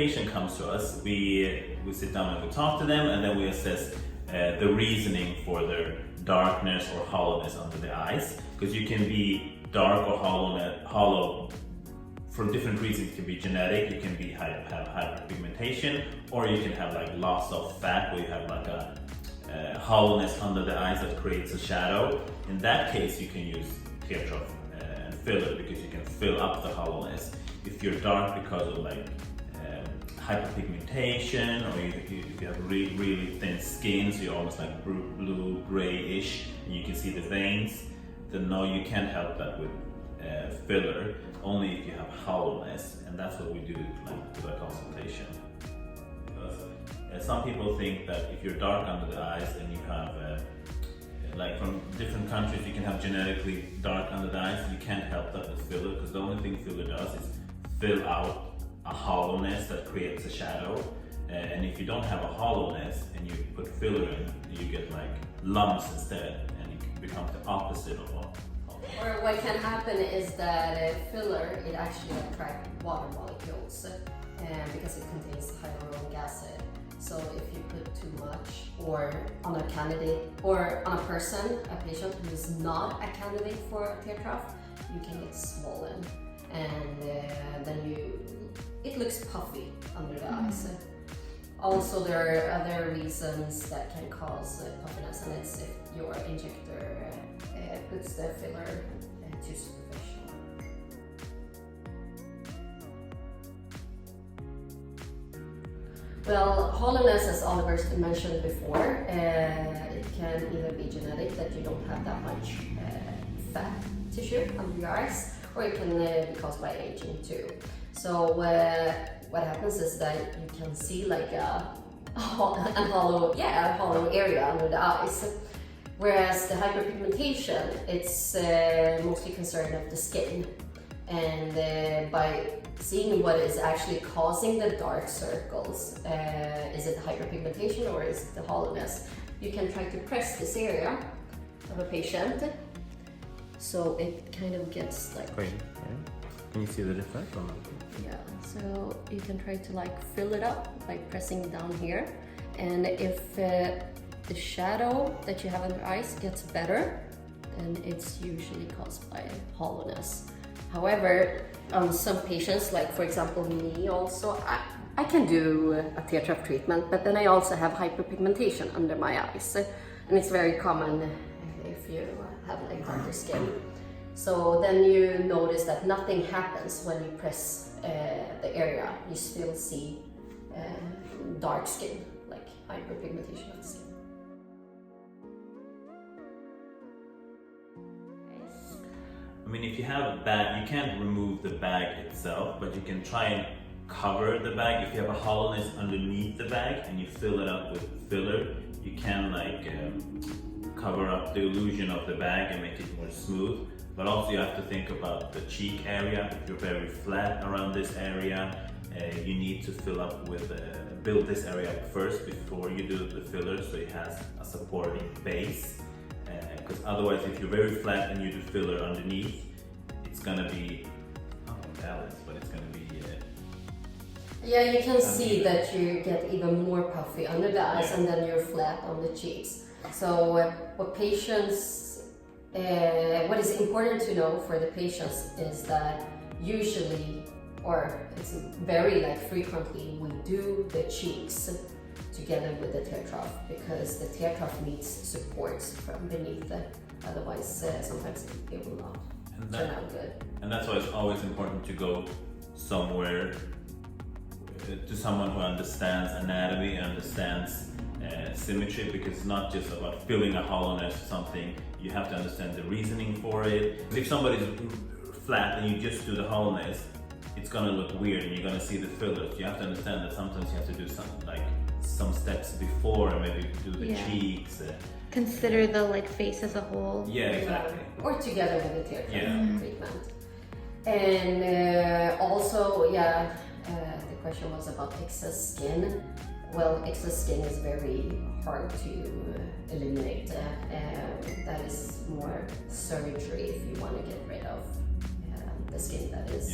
patient comes to us, we sit down and we talk to them, and then we assess the reasoning for their darkness or hollowness under the eyes, because you can be dark or hollow for different reasons. It can be genetic, you can have hyperpigmentation, or you can have like loss of fat, where you have like a hollowness under the eyes that creates a shadow. In that case, you can use tear trough and filler, because you can fill up the hollowness. If you're dark because of like hyperpigmentation, or if you have really thin skin, so you're almost like blue grayish, and you can see the veins, then no, you can't help that with filler, only if you have hollowness, and that's what we do like with a consultation. Because some people think that if you're dark under the eyes and you have like from different countries, you can have genetically dark under the eyes, you can't help that with filler, because the only thing filler does is fill out a hollowness that creates a shadow. And if you don't have a hollowness and you put filler in, you get like lumps instead, and it becomes the opposite of hollow. Or what can happen is that filler, it actually attracts water molecules because it contains hyaluronic acid. So if you put too much, or on a candidate, or on a person, a patient who is not a candidate for a tear trough, you can get swollen, and then it looks puffy under the eyes. Also, there are other reasons that can cause puffiness, and it's if your injector puts the filler too superficial. Well, hollowness, as Oliver mentioned before, it can either be genetic, that you don't have that much fat tissue under your eyes, or it can be caused by aging too. So what happens is that you can see like a hollow area under the eyes. Whereas the hyperpigmentation, it's mostly concerned of the skin. And by seeing what is actually causing the dark circles, is it hyperpigmentation or is it the hollowness, you can try to press this area of a patient, so it kind of gets like... Wait, can you see the difference? Yeah, so you can try to like fill it up by pressing down here, and if the shadow that you have on your eyes gets better, then it's usually caused by hollowness. However, on some patients, like for example me also, I can do a tear trough treatment, but then I also have hyperpigmentation under my eyes, and it's very common if you have like darker skin. So then you notice that nothing happens when you press the area. You still see dark skin, like hyperpigmentation of the skin. I mean, if you have a bag, you can't remove the bag itself, but you can try and cover the bag. If you have a hollowness underneath the bag and you fill it up with filler, you can like cover up the illusion of the bag and make it more smooth. But also you have to think about the cheek area. If you're very flat around this area, you need to fill up with, build this area up first before you do the filler, so it has a supporting base. Because otherwise, if you're very flat and you do filler underneath, it's gonna be balanced, but it's gonna be yeah, you can see that you get even more puffy under the eyes, and then you're flat on the cheeks. So what is important to know for the patients is that usually, or it's very like frequently, we do the cheeks together with the tear trough, because the tear trough needs supports from beneath it. Otherwise, sometimes it will not turn out good. And that's why it's always important to go somewhere to someone who understands anatomy, understands symmetry, because it's not just about filling a hollowness or something. You have to understand the reasoning for it. If somebody's flat and you just do the hollowness, it's gonna look weird and you're gonna see the fillers. You have to understand that sometimes you have to do some steps before, and maybe do the cheeks. Consider the like face as a whole. Yeah, exactly. Or together with the tear trough treatment. And also, the question was about excess skin. Well, excess skin is very hard to eliminate. That is more surgery if you want to get rid of the skin that is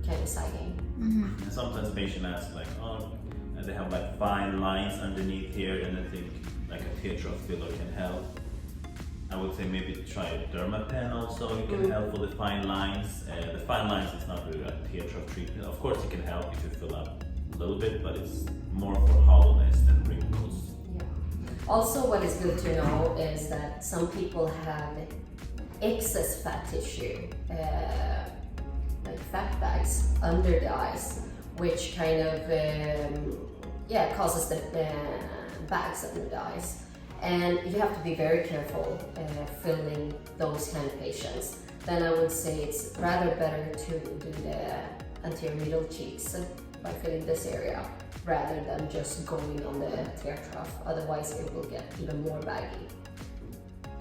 kind of sagging. And sometimes patients ask like, oh, they have like fine lines underneath here, and I think like a tear trough filler can help. I would say maybe try a Dermapen also. It can help for the fine lines. The fine lines is not really a tear trough treatment. Of course, it can help if you fill up a little bit, but it's more for hollowness than wrinkles. Yeah. Also, what is good to know is that some people have excess fat tissue, like fat bags under the eyes, which kind of causes the bags under the eyes. And you have to be very careful filling those kind of patients. Then I would say it's rather better to do the anterior middle cheeks by filling this area rather than just going on the tear trough. Otherwise it will get even more baggy.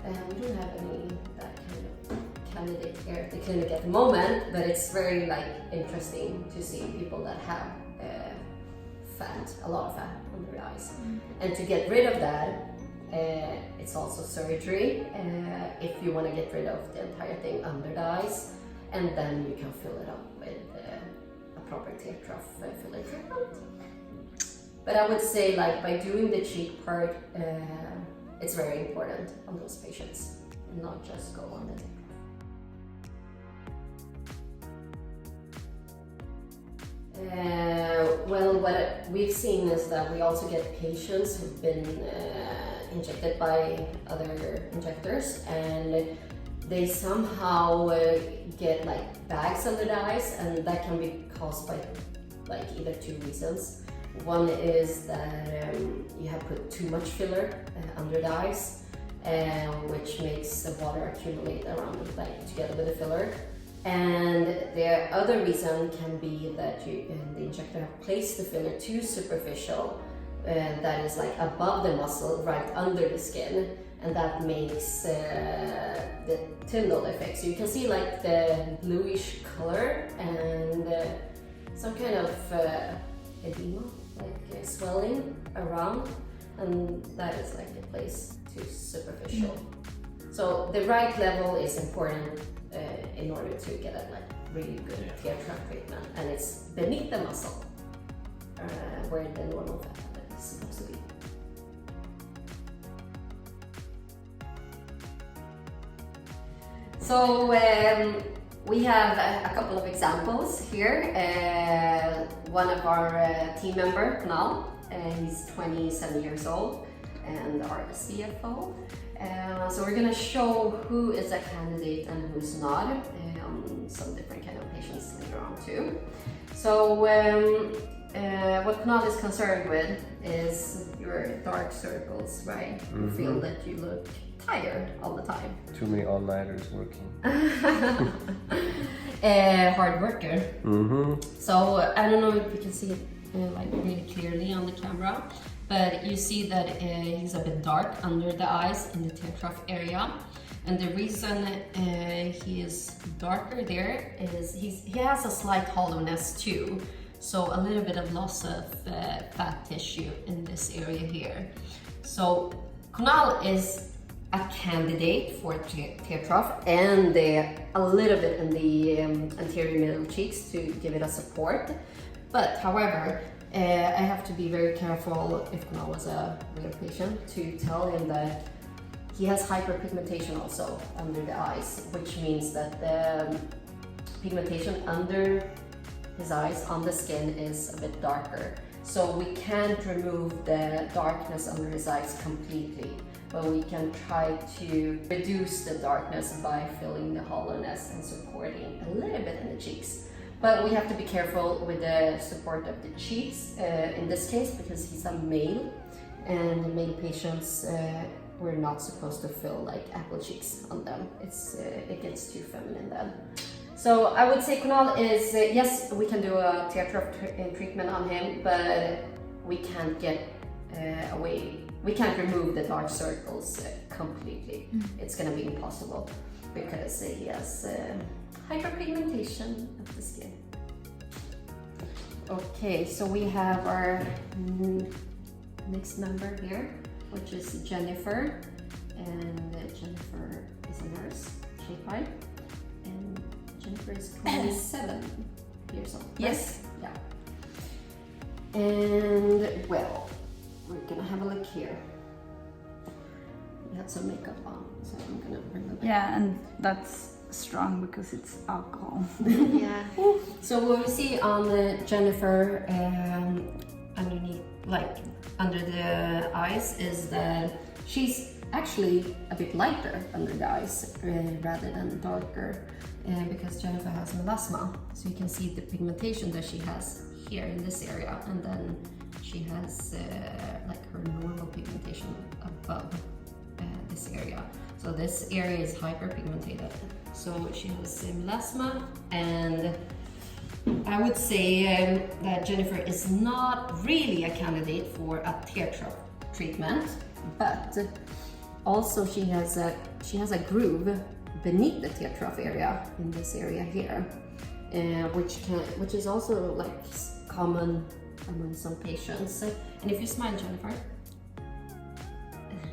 We don't have any that kind of candidate here at the clinic at the moment, but it's very interesting to see people that have fat, a lot of fat under the eyes. And to get rid of that, it's also surgery if you want to get rid of the entire thing under the eyes, and then you can fill it up with a proper tear trough filler treatment. But I would say by doing the cheek part, it's very important on those patients, and not just go on the tear trough. Well, what we've seen is that we also get patients who've been injected by other injectors, and they somehow get bags under the eyes, and that can be caused by either two reasons. One is that you have put too much filler under the eyes, which makes the water accumulate around together with the filler. And the other reason can be that the injector have placed the filler too superficial, that is above the muscle, right under the skin, and that makes the tyndall effect. So you can see the bluish color and some kind of edema, swelling around, and that is the place too superficial. So the right level is important in order to get a really good tear trough treatment, and it's beneath the muscle where the normal fat is supposed to be. So we have a couple of examples here. One of our team member, Kunal, he's 27 years old and our CFO. So we're gonna show who is a candidate and who's not on some different kind of patients later on too. So what Kunal is concerned with is your dark circles, right? You feel that you look tired all the time. Too many all-nighters working. Hard worker. So I don't know if you can see it really clearly on the camera, but you see that he's a bit dark under the eyes in the tear trough area. And the reason he is darker there is he has a slight hollowness too. So a little bit of loss of fat tissue in this area here. So Kunal is a candidate for tear trough, and a little bit in the anterior middle cheeks to give it a support. But however, I have to be very careful if Kunal was a real patient to tell him that he has hyperpigmentation also under the eyes, which means that the pigmentation under his eyes on the skin is a bit darker. So we can't remove the darkness under his eyes completely, but we can try to reduce the darkness by filling the hollowness and supporting a little bit in the cheeks. But we have to be careful with the support of the cheeks in this case, because he's a male, and male patients we're not supposed to fill apple cheeks on them. It gets too feminine then. So I would say Kunal is, yes, we can do a tear trough treatment on him, but we can't get we can't remove the dark circles completely. It's gonna be impossible because he has hyperpigmentation of the skin. Okay, so we have our next member here, which is Jennifer, and Jennifer is a nurse, ShapeBy, and Jennifer is 27 years old. Yes. Right? Yeah. And well, we're gonna have a look here. We had some makeup on, so I'm gonna remove it. Yeah, and that's strong because it's alcohol. Yeah. So what we see on Jennifer underneath, like under the eyes, is that she's actually a bit lighter under the eyes rather than darker, because Jennifer has melasma. So you can see the pigmentation that she has here in this area, and then she has like her normal pigmentation above this area. So this area is hyperpigmented. So she has melasma, and I would say that Jennifer is not really a candidate for a tear trough treatment, but also she has a groove beneath the tear trough area in this area here, which is also like common among some patients. And if you smile, Jennifer,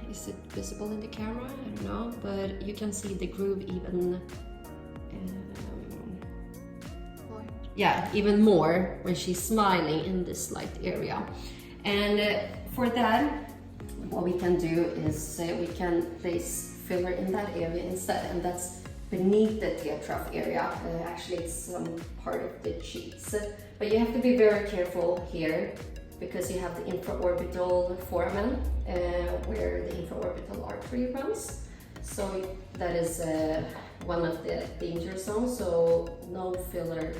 is it visible in the camera? I don't know, but you can see the groove even. Even more when she's smiling in this light area. And for that, what we can do is we can place filler in that area instead, and that's beneath the tear trough area. Actually, it's some part of the cheeks. But you have to be very careful here because you have the infraorbital foramen where the infraorbital artery runs. So that is one of the danger zones. So no filler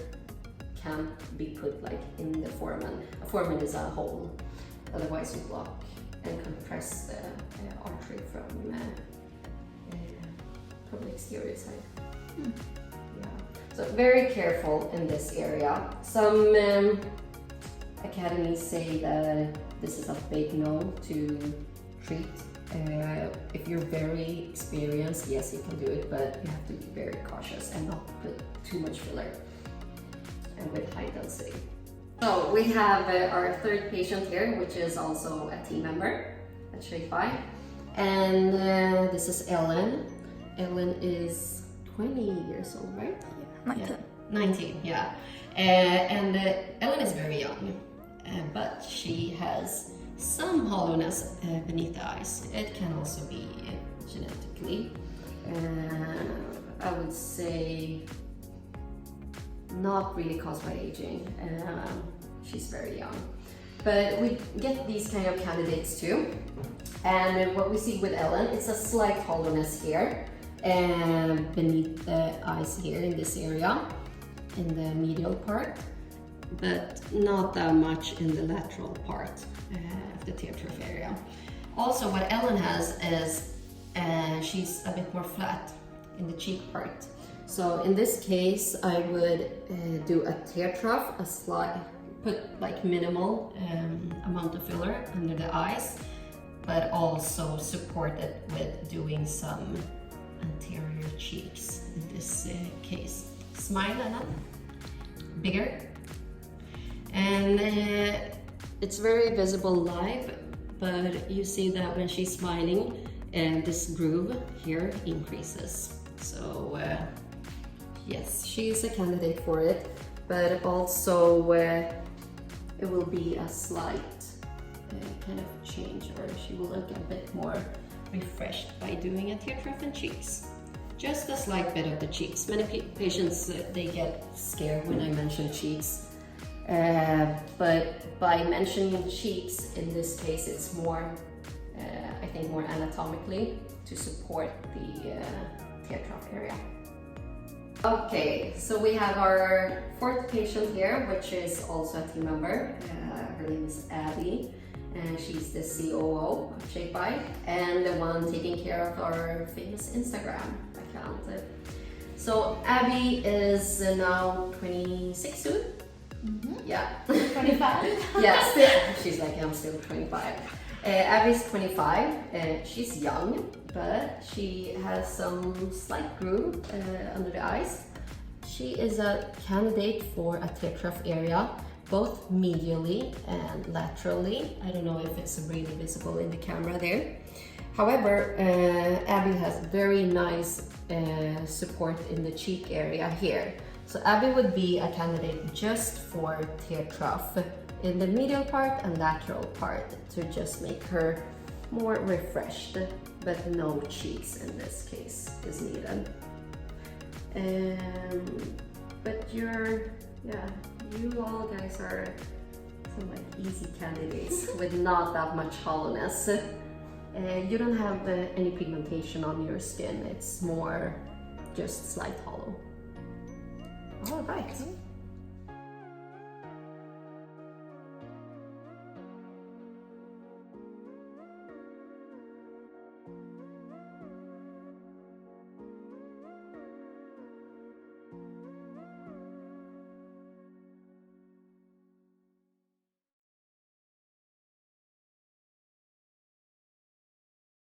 can be put like in the foramen. A foramen is a hole, otherwise you block and compress the artery from the exterior side. Yeah. So very careful in this area. Some academies say that this is a big no to treat. If you're very experienced, yes, you can do it, but you have to be very cautious and not put too much filler and with high density. So we have our third patient here, which is also a team member at ShapeBy, and this is Ellen. Ellen is 20 years old, right? Yeah, 19. Yeah. 19, yeah. And Ellen is very young, but she has some hollowness beneath the eyes. It can also be genetically. I would say not really caused by aging. She's very young. But we get these kind of candidates too. And what we see with Ellen, it's a slight hollowness here beneath the eyes here in this area, in the medial part, but not that much in the lateral part of the tear trough area. Also, what Ellen has is she's a bit more flat in the cheek part. So in this case, I would do a tear trough, put like minimal amount of filler under the eyes, but also support it with doing some anterior cheeks in this case. Smile, Anna. Bigger. And it's very visible live, but you see that when she's smiling, this groove here increases. So yes, she's a candidate for it, but also it will be a slight kind of change, or she will look a bit more refreshed by doing a tear trough in cheeks. Just a slight bit of the cheeks. Many patients, they get scared when I mention cheeks. But by mentioning cheeks, in this case, it's more, I think, more anatomically to support the tear trough area. Okay, so we have our fourth patient here, which is also a team member. Her name is Abby, and she's the COO of ShapeBy and the one taking care of our famous Instagram account. So Abby is now 26 soon. Mm-hmm. Yeah. 25? Yeah, she's like, I'm still 25. Abby's 25. She's young, but she has some slight groove under the eyes. She is a candidate for a tear trough area, both medially and laterally. I don't know if it's really visible in the camera there. However, Abby has very nice support in the cheek area here. So Abby would be a candidate just for tear trough in the medial part and lateral part to just make her more refreshed, but no cheeks in this case is needed. But you all guys are some like easy candidates with not that much hollowness. You don't have any pigmentation on your skin, it's more just slight hollow. All right.